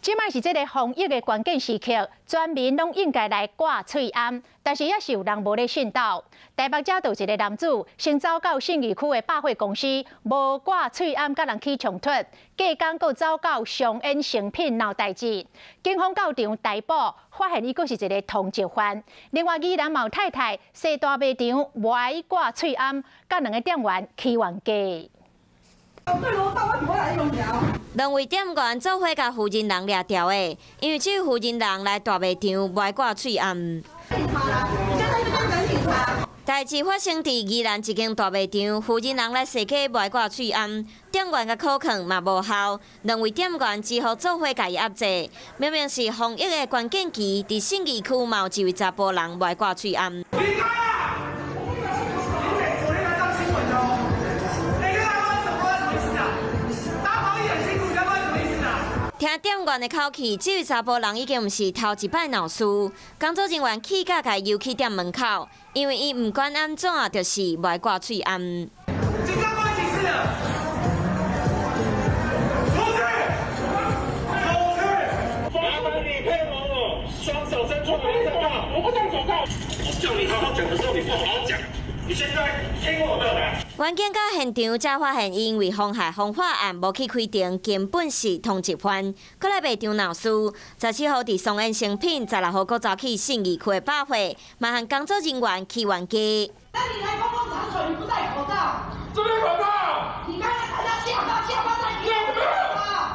即摆是这个防疫的关键时刻，全民拢应该来挂喙罨，但是也是有人无咧信道。台北遮有一个男子先走到信义区的百货公司，无挂喙罨，甲人起冲突，隔天佫走到上恩成品闹代志。警方到场逮捕，发现伊佫是一个通缉犯。另外，宜兰毛太太西大卖场歪挂喙罨，甲两个店员起冤家。 两位店员做伙甲负责人掠掉的，因为这位负责人来大卖场歪挂喙罨。代志发生伫宜兰一间大卖场，负责人来设计歪挂喙罨，店员甲口抗嘛无效，两位店员只好做伙甲伊压制。明明是防疫的关键期，伫信义区嘛有一位查甫人歪挂喙罨。 听店员的口气，这位查甫人已经毋是头一摆闹事。工作人员气甲甲游去店门口，因为伊毋管安怎，就是歪挂喙罨。警察过来几次了？出去！出去！麻烦你配合我，双手伸出来手铐。我不想手铐。我叫你好好讲的时候，你不好好讲。 你现在听我的。案件到现场才发现，因为妨害风化案无去开庭，根本是通缉犯。搁来卖场闹事，17号伫松恩成品，16号搁走去信义区的百货，嘛和工作人员起冤家。那你来公共场所，你不戴口罩？这边口罩。你刚才大家下班在你有没有？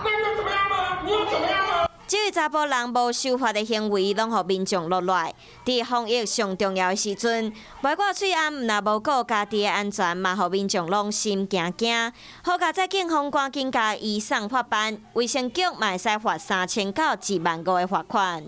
那又怎么样吗？你又怎么样吗？ 这位查甫人无守法的行为，拢互民众落来。伫防疫上重要的时阵，歪挂喙罨毋若无顾家己的安全，嘛互民众拢心惊惊。好佳在警方赶紧甲移送法办，卫生局嘛会使罚3000到1万5的罚款。